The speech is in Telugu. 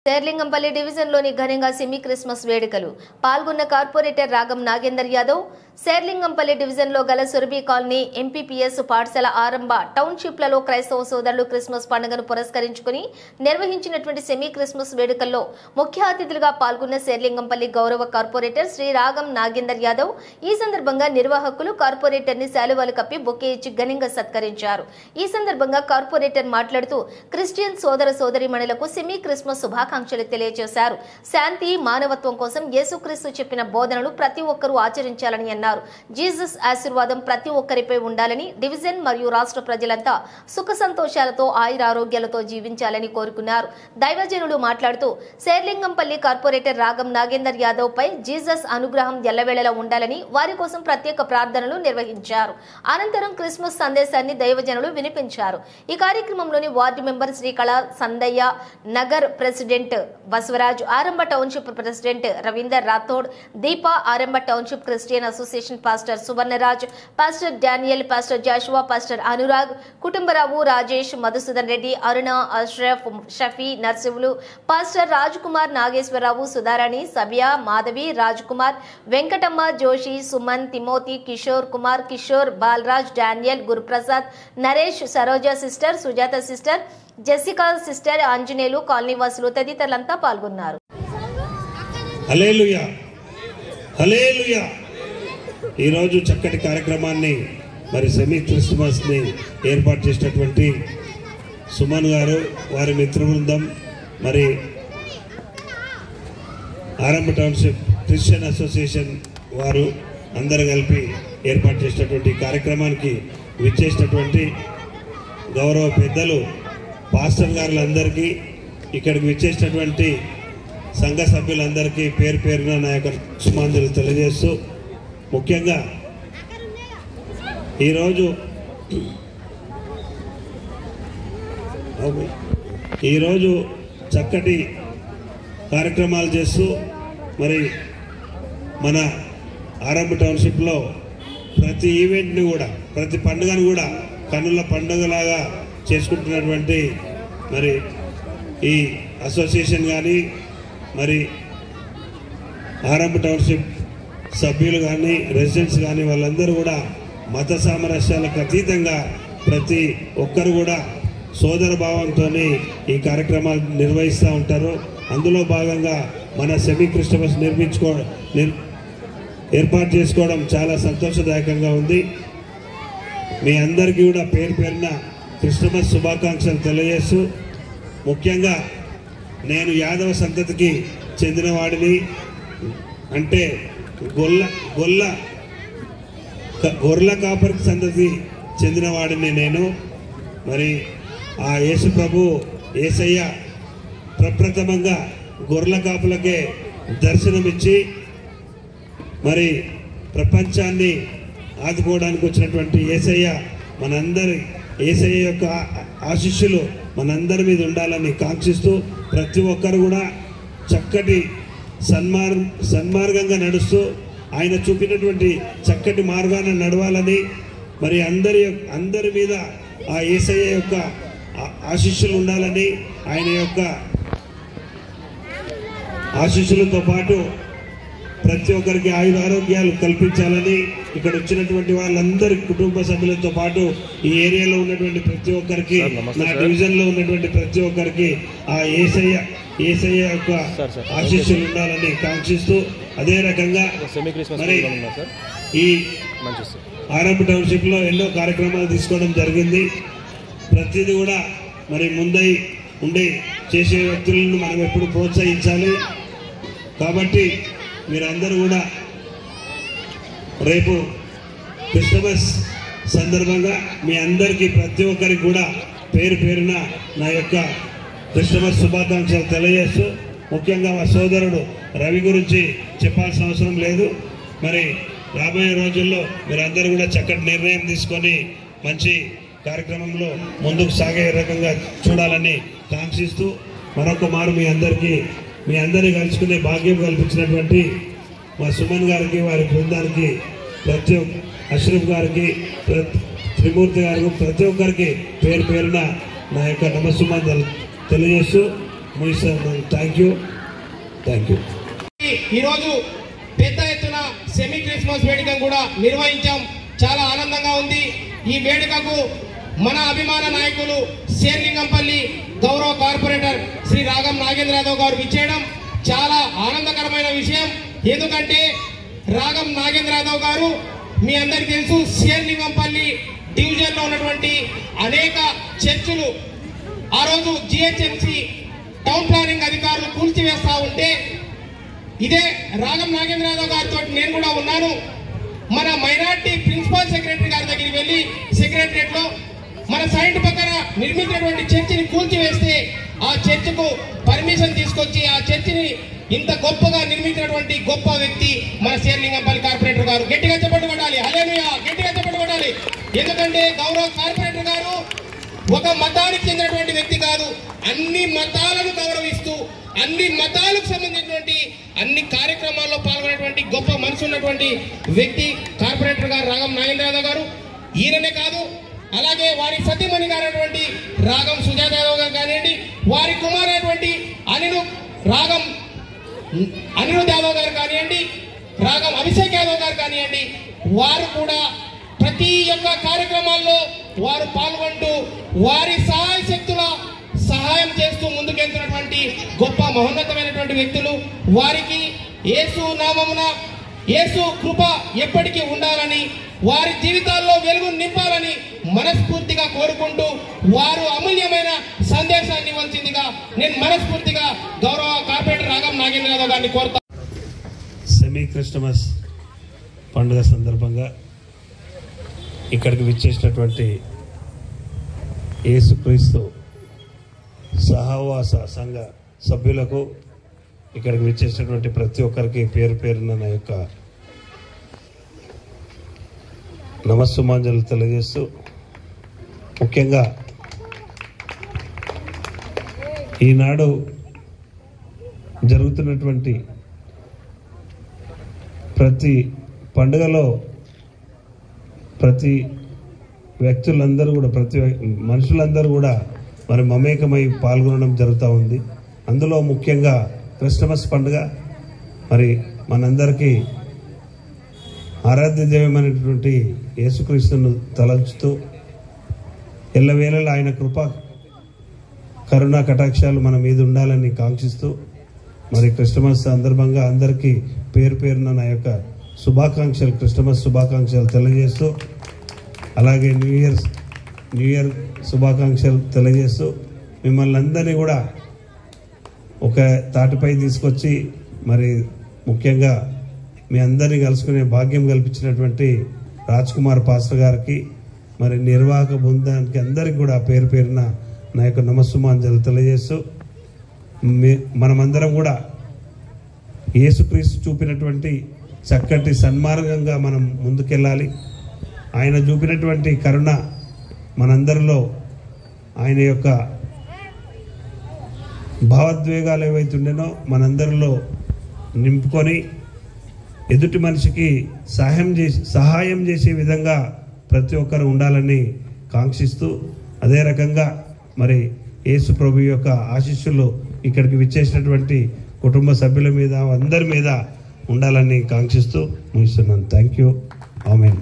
శేర్లింగంపల్లి డివిజన్లోని ఘనంగా సెమీ క్రిస్మస్ వేడుకలు పాల్గొన్న కార్పొరేటర్ రాగం నాగేందర్ యాదవ్ శేర్లింగంపల్లి డివిజన్లో గల సురభి కాలనీ ఎంపీపీఎస్ పాఠశాల ఆరంభ టౌన్షిప్లలో క్రైస్తవ సోదరులు క్రిస్మస్ పండుగను పురస్కరించుకుని నిర్వహించినటువంటి సెమీ క్రిస్మస్ వేడుకల్లో ముఖ్య అతిథులుగా పాల్గొన్న శేర్లింగంపల్లి గౌరవ కార్పొరేటర్ శ్రీ రాగం నాగేందర్ యాదవ్ ఈ సందర్భంగా నిర్వాహకులు కార్పొరేటర్ ని శాలువాలు కప్పి బొకే ఇచ్చి ఘనంగా సత్కరించారు। ఈ సందర్భంగా కార్పొరేటర్ మాట్లాడుతూ క్రిస్టియన్ సోదర సోదరీమణులకు సెమీ క్రిస్మస్ శుభాకాంక్షలు తెలియజేశారు। శాంతి మానవత్వం కోసం యేసుక్రీస్తు చెప్పిన బోధనలు ప్రతి ఒక్కరూ ఆచరించాలని అన్నారు। జీసస్ ఆశీర్వాదం ప్రతి ఒక్కరిపై ఉండాలని డివిజన్ మరియు రాష్ట్ర ప్రజలంతా సుఖ సంతోషాలతో ఆయురారోగ్యాలతో జీవించాలని కోరుకున్నారు। దైవజనులు మాట్లాడుతూ శేర్లింగంపల్లి కార్పొరేటర్ రాగం నాగేందర్ యాదవ్ పై జీసస్ అనుగ్రహం ఎల్లవేళలా ఉండాలని వారి కోసం ప్రత్యేక ప్రార్థనలు నిర్వహించారు। అనంతరం క్రిస్మస్ సందేశాన్ని దైవజనులు వినిపించారు। ఈ కార్యక్రమంలోని ward member Srikala Sandaiah, Nagar president Basavaraj, Arambha township president Ravinder Rathod, Deepa, Arambha township Christian association pastor Suvarnaraj, pastor Daniel, pastor Joshua, pastor Anurag, Kutumbarao, Rajesh, Madhusudan Reddy, Aruna, Ashraf, Shafi, Narsimhulu, pastor Raj Kumar, Nageswararao, Sudharani, Sabiya, Madhavi, Raj Kumar, Venkatamma, Joshi, Suman, Timothy, Kishore Kumar, Kishore, Balaraj, Daniel, Guruprasad, Naresh, Saroja sister, Sujatha sister, Jessica sister, Anjaneyulu, కాలనీవాసులు తదితరులంతా పాల్గొన్నారు। హల్లెలూయా హల్లెలూయా। ఈరోజు చక్కటి కార్యక్రమాన్ని మరి సెమీ క్రిస్మస్ని ఏర్పాటు చేసినటువంటి సుమన్ గారు, వారి మిత్ర బృందం, మరి ఆరంభ టౌన్షిప్ క్రిస్టియన్ అసోసియేషన్ వారు అందరూ కలిపి ఏర్పాటు చేసినటువంటి కార్యక్రమానికి విచ్చేసినటువంటి గౌరవ పెద్దలు పాస్టర్ గారులందరికీ, ఇక్కడికి విచ్చేసినటువంటి సంఘ సభ్యులందరికీ పేరు పేరున నా యొక్క శుభాకాంక్షలు తెలియజేస్తూ, ముఖ్యంగా ఈరోజు చక్కటి కార్యక్రమాలు చేస్తూ మరి మన ఆరంభ టౌన్షిప్లో ప్రతి ఈవెంట్ని కూడా, ప్రతి పండుగను కూడా కన్నుల పండుగలాగా చేసుకుంటున్నటువంటి మరి ఈ అసోసియేషన్ కానీ, మరి ఆరంభ టౌన్షిప్ సభ్యులు కానీ, రెసిడెంట్స్ కానీ, వాళ్ళందరూ కూడా మత సామరస్యాలకు అతీతంగా ప్రతి ఒక్కరు కూడా సోదర భావంతో ఈ కార్యక్రమాలు నిర్వహిస్తూ ఉంటారు। అందులో భాగంగా మన సెమీ క్రిస్మస్ ఏర్పాటు చేసుకోవడం చాలా సంతోషదాయకంగా ఉంది। మీ అందరికీ కూడా పేరు పేరున క్రిస్మస్ శుభాకాంక్షలు తెలియజేస్తూ, ముఖ్యంగా నేను యాదవ సంతతికి చెందిన వాడిని, అంటే గొర్రెల కాపరికి సంతతి చెందిన వాడిని నేను। మరి ఆ యేసు ప్రభు యేసయ్య ప్రప్రథమంగా గొర్రెల కాపులకే దర్శనమిచ్చి మరి ప్రపంచాన్ని ఆదుకోవడానికి వచ్చినటువంటి యేసయ్య యేసయ్య యొక్క ఆశీస్సులు మనందరి మీద ఉండాలని కాంక్షిస్తూ, ప్రతి ఒక్కరు కూడా చక్కటి సన్మార్గంగా నడుస్తూ ఆయన చూపినటువంటి చక్కటి మార్గాన్ని నడవాలని, మరి అందరి మీద ఆ యేసయ్య యొక్క ఆశీస్సులు ఉండాలని, ఆయన యొక్క ఆశీస్సులతో పాటు ప్రతి ఒక్కరికి ఆరోగ్యాలు కల్పించాలని, ఇక్కడ వచ్చినటువంటి వాళ్ళందరి కుటుంబ సభ్యులతో పాటు ఈ ఏరియాలో ఉన్నటువంటి ప్రతి ఒక్కరికి, నా డివిజన్లో ఉన్నటువంటి ప్రతి ఒక్కరికి ఆ యేసయ్య యొక్క ఆశీస్సులు ఉండాలని కాంక్షిస్తూ, అదే రకంగా మరి ఈ ఆరంభ టౌన్షిప్లో ఎన్నో కార్యక్రమాలు తీసుకోవడం జరిగింది। ప్రతిదీ కూడా మరి ముందై ఉండి చేసే వ్యక్తులను మనం ఎప్పుడు ప్రోత్సహించాలి। కాబట్టి మీరందరూ కూడా రేపు క్రిస్మస్ సందర్భంగా మీ అందరికీ ప్రతి ఒక్కరికి కూడా పేరు పేరున నా యొక్క క్రిస్మస్ శుభాకాంక్షలు తెలియజేస్తూ, ముఖ్యంగా మా సోదరుడు రవి గురించి చెప్పాల్సిన అవసరం లేదు। మరి రాబోయే రోజుల్లో మీరందరూ కూడా చక్కటి నిర్ణయం తీసుకొని మంచి కార్యక్రమంలో ముందుకు సాగే రకంగా చూడాలని కాంక్షిస్తూ, మరొక మారు మీ అందరినీ కలుసుకునే భాగ్యం కల్పించినటువంటి మా సుమన్ గారికి, వారి బృందానికి, ప్రతి అష్రఫ్ గారికి, త్రిమూర్తి గారికి, ప్రతి ఒక్కరికి పేరు పేరున నా యొక్క నమస్సుమాంజలు తెలియజేస్తూ, ముగిస్తున్నాను. Thank you. ఈరోజు పెద్ద ఎత్తున సెమీ క్రిస్మస్ వేడుకను కూడా నిర్వహించాం. చాలా ఆనందంగా ఉంది. ఈ వేడుకకు మన అభిమాన నాయకులు శేర్లింగంపల్లి గౌరవ కార్పొరేటర్ శ్రీ రాగం నాగేంద్ర యాదవ్ గారు విచ్చేయడం చాలా ఆనందకరమైన విషయం. ఎందుకంటే రాగం నాగేంద్ర యాదవ్ గారు మీ అందరికీ తెలుసు, శేర్లింగంపల్లి డివిజన్లో ఉన్నటువంటి అనేక చర్చిలు ఆ రోజు జిహెచ్ఎంసి టౌన్ ప్లానింగ్ అధికారులు కూల్చివేస్తా ఉంటే ఇదే రాగం నాగేంద్ర యాదవ్ గారితో నేను కూడా ఉన్నాను. మన మైనార్టీ ప్రిన్సిపల్ సెక్రటరీ గారి దగ్గరికి వెళ్ళి సెక్రటరియట్ లో మన సైడ్ పక్కన నిర్మించినటువంటి చర్చిని కూల్చివేస్తే ఆ చర్చికు పర్మిషన్ తీసుకొచ్చి ఆ చర్చిని ఇంత గొప్పగా నిర్మించినటువంటి గొప్ప వ్యక్తి మన శేర్లింగంపల్లి కార్పొరేటర్ గారు. గట్టిగా చెప్పండి కొట్టాలి, హల్లెలూయా, గట్టిగా చెప్పండి కొట్టాలి. ఎందుకంటే గౌరవ కార్పొరేటర్ గారు ఒక మతానికి చెందినటువంటి వ్యక్తి కాదు, అన్ని మతాలను గౌరవిస్తూ అన్ని మతాలకు సంబంధించినటువంటి అన్ని కార్యక్రమాల్లో పాల్గొనేటువంటి గొప్ప మనసు ఉన్నటువంటి వ్యక్తి కార్పొరేటర్ గారు రాగం నాగేంద్ర యాదవ్ గారు. ఈయననే కాదు, అలాగే వారి సతీమణి గారైనటువంటి రాగం సుజాత యాదవ్ గారు కానివ్వండి, వారి కుమారైనటువంటి రాగం అనిరుద్ యాదవ్ గారు కానివ్వండి, రాగం అభిషేక్ యాదవ్ గారు కానివ్వండి, వారు కూడా ప్రతి ఒక్క కార్యక్రమాల్లో వారు పాల్గొంటూ వారి సహాయ శక్తుల సహాయం చేస్తూ ముందుకెళ్తున్నటువంటి గొప్ప మహోన్నతమైనటువంటి వ్యక్తులు. వారికి యేసు నామమున యేసు కృప ఎప్పటికీ ఉండాలని, వారి జీవితాల్లో వెలుగు నింపాలని మనస్ఫూర్తిగా కోరుకుంటూ వారు అమూల్యమైన సందేశాన్ని ఇవ్వాల్సిందిగా నేను మనస్ఫూర్తిగా గౌరవ కార్పొరేటర్ రాగం నాగేంద్ర యాదవ్ గారిని కోరుతా. సెమీ క్రిస్మస్ పండుగ సందర్భంగా ఇక్కడికి విచ్చేసినటువంటి యేసుక్రీస్తు సహవాస సంఘ సభ్యులకు, ఇక్కడికి విచ్చేసినటువంటి ప్రతి ఒక్కరికి పేరు పేరున నా యొక్క నమస్సుమాంజలు తెలియజేస్తూ, ముఖ్యంగా ఈనాడు జరుగుతున్నటువంటి ప్రతి పండుగలో ప్రతి వ్యక్తులందరూ కూడా మనుషులందరూ కూడా మరి మమేకమై పాల్గొనడం జరుగుతూ ఉంది. అందులో ముఖ్యంగా క్రిస్మస్ పండుగ మరి మనందరికీ ఆరాధ్య దైవమైనటువంటి యేసుక్రీస్తును తలంచుతూ ఎల్లవేళలా ఆయన కృప కరుణా కటాక్షాలు మన మీద ఉండాలని కాంక్షిస్తూ మరి క్రిస్మస్ సందర్భంగా అందరికీ పేరు పేరున నా యొక్క శుభాకాంక్షలు, క్రిస్మస్ శుభాకాంక్షలు తెలియజేస్తూ, అలాగే న్యూ ఇయర్ శుభాకాంక్షలు తెలియజేస్తూ మిమ్మల్ని అందరినీ కూడా ఒక తాటిపై తీసుకొచ్చి మరి ముఖ్యంగా మీ అందరినీ కలుసుకునే భాగ్యం కల్పించినటువంటి రాజ్ కుమార్ పాస్టర్ గారికి, మరి నిర్వాహక బృందానికి అందరికీ కూడా పేరు పేరున నా యొక్క నమస్సుమాంజలు తెలియజేస్తూ, మనమందరం కూడా యేసుక్రీస్తు చూపినటువంటి చక్కటి సన్మార్గంగా మనం ముందుకెళ్ళాలి. ఆయన చూపినటువంటి కరుణ మనందరిలో, ఆయన యొక్క భావోద్వేగాలు ఏవైతుండేనో మనందరిలో నింపుకొని ఎదుటి మనిషికి సహాయం చేసే విధంగా ప్రతి ఒక్కరు ఉండాలని కాంక్షిస్తూ, అదే రకంగా మరి యేసు ప్రభు యొక్క ఆశీస్సులు ఇక్కడికి విచ్చేసినటువంటి కుటుంబ సభ్యుల మీద అందరి మీద ఉండాలని కాంక్షిస్తూ ముగిస్తున్నాను. Thank you. ఆమేన్.